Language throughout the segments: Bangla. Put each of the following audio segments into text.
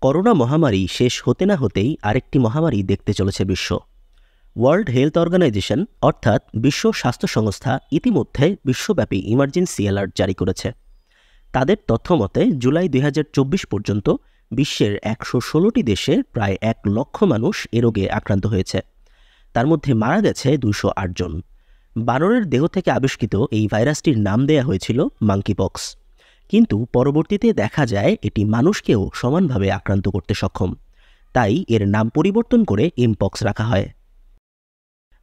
করোনা মহামারী শেষ হতে না হতেই আরেকটি মহামারী দেখতে চলেছে বিশ্ব। ওয়ার্ল্ড হেলথ অর্গানাইজেশন অর্থাৎ বিশ্ব স্বাস্থ্য সংস্থা ইতিমধ্যে বিশ্বব্যাপী ইমার্জেন্সি অ্যালার্ট জারি করেছে। তাদের তথ্য মতে জুলাই 2024 পর্যন্ত বিশ্বের 116টি দেশে প্রায় 1 লক্ষ মানুষ এ রোগে আক্রান্ত হয়েছে। তার মধ্যে মারা গেছে 208 জন। বানরের দেহ থেকে আবিষ্কৃত এই ভাইরাসটির নাম দেয়া হয়েছিল মাঙ্কিপক্স, কিন্তু পরবর্তীতে দেখা যায় এটি মানুষকেও সমানভাবে আক্রান্ত করতে সক্ষম। তাই এর নাম পরিবর্তন করে এমপক্স রাখা হয়।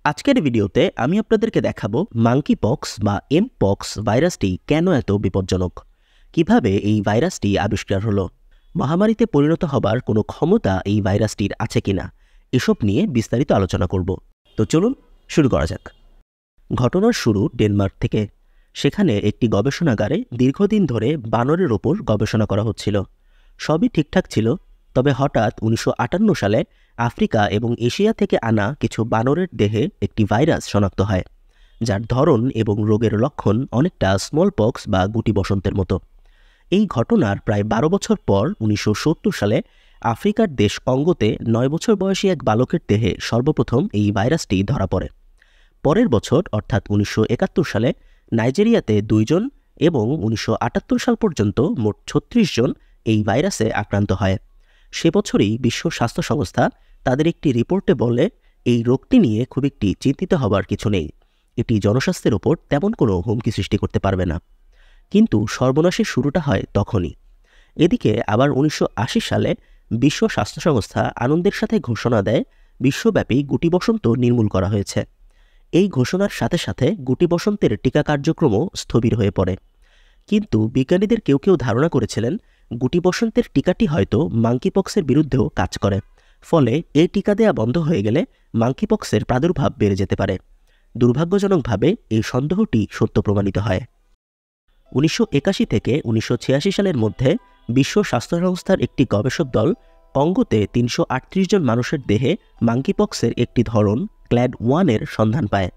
আজকের ভিডিওতে আমি আপনাদেরকে দেখাবো মাঙ্কিপক্স বা এমপক্স ভাইরাসটি কেন এত বিপজ্জনক, কিভাবে এই ভাইরাসটি আবিষ্কার হলো, মহামারীতে পরিণত হবার কোনো ক্ষমতা এই ভাইরাসটির আছে কিনা, এসব নিয়ে বিস্তারিত আলোচনা করব। তো চলুন শুরু করা যাক। ঘটনার শুরু ডেনমার্ক থেকে। সেখানে একটি গবেষণাগারে দীর্ঘদিন ধরে বানরের ওপর গবেষণা করা হচ্ছিল। সবই ঠিকঠাক ছিল, তবে হঠাৎ 1958 সালে আফ্রিকা এবং এশিয়া থেকে আনা কিছু বানরের দেহে একটি ভাইরাস শনাক্ত হয়, যার ধরন এবং রোগের লক্ষণ অনেকটা স্মল পক্স বা গুটি বসন্তের মতো। এই ঘটনার প্রায় 12 বছর পর 1970 সালে আফ্রিকার দেশ কঙ্গোতে 9 বছর বয়সী এক বালকের দেহে সর্বপ্রথম এই ভাইরাসটি ধরা পড়ে। পরের বছর অর্থাৎ 1971 সালে নাইজেরিয়াতে 2 জন এবং 1978 সাল পর্যন্ত মোট 36 জন এই ভাইরাসে আক্রান্ত হয়। সে বছরই বিশ্ব স্বাস্থ্য সংস্থা তাদের একটি রিপোর্টে বলে, এই রোগটি নিয়ে খুব একটি চিন্তিত হবার কিছু নেই, এটি জনস্বাস্থ্যের ওপর তেমন কোনো হুমকি সৃষ্টি করতে পারবে না। কিন্তু সর্বনাশের শুরুটা হয় তখনই। এদিকে আবার 1980 সালে বিশ্ব স্বাস্থ্য সংস্থা আনন্দের সাথে ঘোষণা দেয় বিশ্বব্যাপী গুটি বসন্ত নির্মূল করা হয়েছে। এই ঘোষণার সাথে সাথে গুটি বসন্তের টিকা কার্যক্রমও স্থবির হয়ে পড়ে। কিন্তু বিজ্ঞানীদের কেউ কেউ ধারণা করেছিলেন গুটি বসন্তের টিকাটি হয়তো মাঙ্কিপক্সের বিরুদ্ধেও কাজ করে, ফলে এই টিকা দেয়া বন্ধ হয়ে গেলে মাঙ্কিপক্সের প্রাদুর্ভাব বেড়ে যেতে পারে। দুর্ভাগ্যজনকভাবে এই সন্দেহটি সত্য প্রমাণিত হয়। 1981 থেকে 1986 সালের মধ্যে বিশ্ব স্বাস্থ্য সংস্থার একটি গবেষক দল কঙ্গোতে 338 জন মানুষের দেহে মাঙ্কিপক্সের একটি ধরন ক্ল্যাড 1 এর সন্ধান পায়।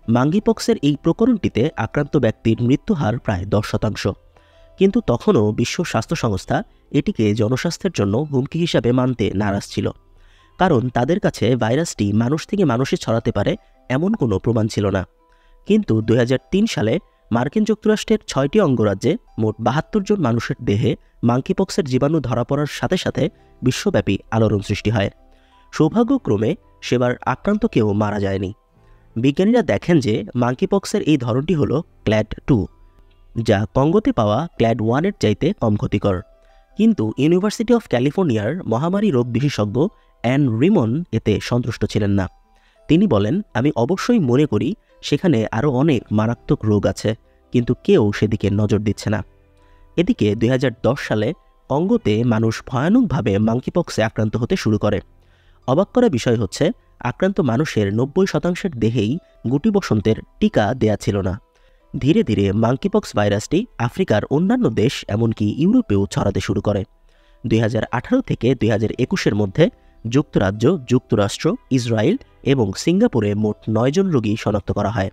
মাঙ্কিপক্সের এই প্রকরণটিতে আক্রান্ত ব্যক্তির মৃত্যুহার প্রায় 10%, কিন্তু তখনও বিশ্ব স্বাস্থ্য সংস্থা এটিকে জনস্বাস্থ্যের জন্য হুমকি হিসাবে মানতে নারাজ ছিল, কারণ তাদের কাছে ভাইরাসটি মানুষ থেকে মানুষে ছড়াতে পারে এমন কোনো প্রমাণ ছিল না। কিন্তু 2003 সালে মার্কিন যুক্তরাষ্ট্রের 6টি অঙ্গরাজ্যে মোট 72 জন মানুষের দেহে মাঙ্কিপক্সের জীবাণু ধরা পড়ার সাথে সাথে বিশ্বব্যাপী আলোড়ন সৃষ্টি হয়। সৌভাগ্যক্রমে সেবার আক্রান্ত কেউ মারা যায়নি। বিজ্ঞানীরা দেখেন যে মাঙ্কিপক্সের এই ধরনটি হল ক্ল্যাড 2, যা কঙ্গোতে পাওয়া ক্ল্যাড 1 এর চাইতে কম ক্ষতিকর। কিন্তু ইউনিভার্সিটি অফ ক্যালিফোর্নিয়ার মহামারী রোগ বিশেষজ্ঞ অ্যান রিমন এতে সন্তুষ্ট ছিলেন না। তিনি বলেন, আমি অবশ্যই মনে করি সেখানে আরও অনেক মারাত্মক রোগ আছে, কিন্তু কেউ সেদিকে নজর দিচ্ছে না। এদিকে 2010 সালে কঙ্গোতে মানুষ ভয়ানকভাবে মাঙ্কিপক্সে আক্রান্ত হতে শুরু করে। অবাক করা বিষয় হচ্ছে, আক্রান্ত মানুষের 90% দেহেই গুটি বসন্তের টিকা দেয়া ছিল না। ধীরে ধীরে মাঙ্কিপক্স ভাইরাসটি আফ্রিকার অন্যান্য দেশ এমনকি ইউরোপেও ছড়াতে শুরু করে। 2018 থেকে 2021 মধ্যে যুক্তরাজ্য, যুক্তরাষ্ট্র, ইসরায়েল এবং সিঙ্গাপুরে মোট 9 জন রোগী শনাক্ত করা হয়।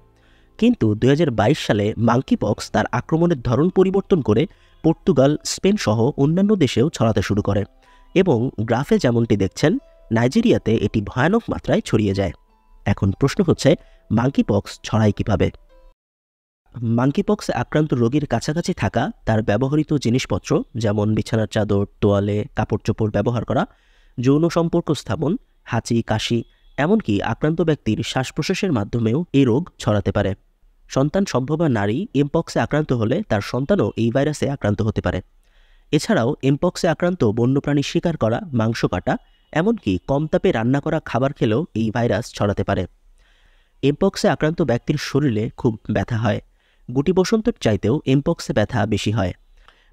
কিন্তু 2022 সালে মাঙ্কিপক্স তার আক্রমণের ধরন পরিবর্তন করে পর্তুগাল, স্পেন সহ অন্যান্য দেশেও ছড়াতে শুরু করে এবং গ্রাফে যেমনটি দেখছেন, নাইজেরিয়াতে এটি ভয়ানক মাত্রায় ছড়িয়ে যায়। এখন প্রশ্ন হচ্ছে, মাঙ্কিপক্স ছড়ায় কিভাবে? মাঙ্কিপক্সে আক্রান্ত রোগীর কাছাকাছি থাকা, তার ব্যবহৃত জিনিসপত্র যেমন বিছানার চাদর, তোয়ালে, কাপড় চোপড় ব্যবহার করা, যৌন সম্পর্ক স্থাপন, হাঁচি, কাশি, এমনকি আক্রান্ত ব্যক্তির শ্বাস প্রশ্বাসের মাধ্যমেও এই রোগ ছড়াতে পারে। সন্তান সম্ভবা নারী এমপক্সে আক্রান্ত হলে তার সন্তানও এই ভাইরাসে আক্রান্ত হতে পারে। এছাড়াও এমপক্সে আক্রান্ত বন্যপ্রাণী শিকার করা, মাংস কাটা, এমনকি কম তাপে রান্না করা খাবার খেলেও এই ভাইরাস ছড়াতে পারে। এমপক্সে আক্রান্ত ব্যক্তির শরীরে খুব ব্যথা হয়। গুটি বসন্তের চাইতেও এমপক্সে ব্যথা বেশি হয়।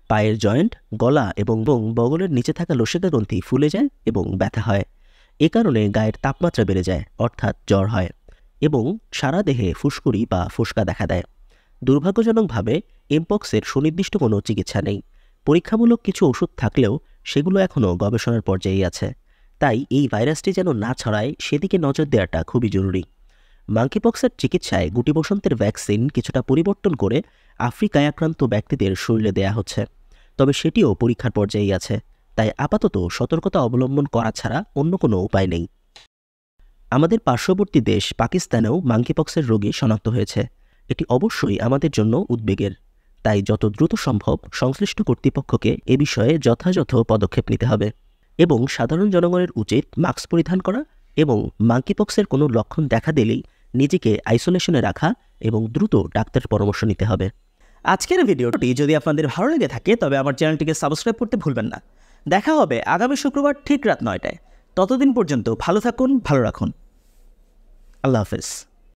পায়ের জয়েন্ট, গলা এবং বগলের নিচে থাকা লসিকা গ্রন্থি ফুলে যায় এবং ব্যথা হয়। এ কারণে গায়ের তাপমাত্রা বেড়ে যায়, অর্থাৎ জ্বর হয়, এবং সারা দেহে ফুসকুড়ি বা ফোসকা দেখা দেয়। দুর্ভাগ্যজনকভাবে এমপক্সের সুনির্দিষ্ট কোনো চিকিৎসা নেই। পরীক্ষামূলক কিছু ওষুধ থাকলেও সেগুলো এখনও গবেষণার পর্যায়ে আছে। তাই এই ভাইরাসটি যেন না ছড়ায় সেদিকে নজর দেওয়াটা খুবই জরুরি। মাঙ্কিপক্সের চিকিৎসায় গুটি বসন্তের ভ্যাকসিন কিছুটা পরিবর্তন করে আফ্রিকায় আক্রান্ত ব্যক্তিদের শরীরে দেয়া হচ্ছে, তবে সেটিও পরীক্ষার পর্যায়ে আছে। তাই আপাতত সতর্কতা অবলম্বন করা ছাড়া অন্য কোনো উপায় নেই। আমাদের পার্শ্ববর্তী দেশ পাকিস্তানেও মাঙ্কিপক্সের রোগী শনাক্ত হয়েছে। এটি অবশ্যই আমাদের জন্য উদ্বেগের। তাই যত দ্রুত সম্ভব সংশ্লিষ্ট কর্তৃপক্ষকে এ বিষয়ে যথাযথ পদক্ষেপ নিতে হবে এবং সাধারণ জনগণের উচিত মাস্ক পরিধান করা এবং মাঙ্কিপক্সের কোনো লক্ষণ দেখা দিলেই নিজেকে আইসোলেশনে রাখা এবং দ্রুত ডাক্তারের পরামর্শ নিতে হবে। আজকের ভিডিওটি যদি আপনাদের ভালো লেগে থাকে তবে আমার চ্যানেলটিকে সাবস্ক্রাইব করতে ভুলবেন না। দেখা হবে আগামী শুক্রবার ঠিক রাত 9টায়। ততদিন পর্যন্ত ভালো থাকুন, ভালো রাখুন। আল্লাহ হাফেজ।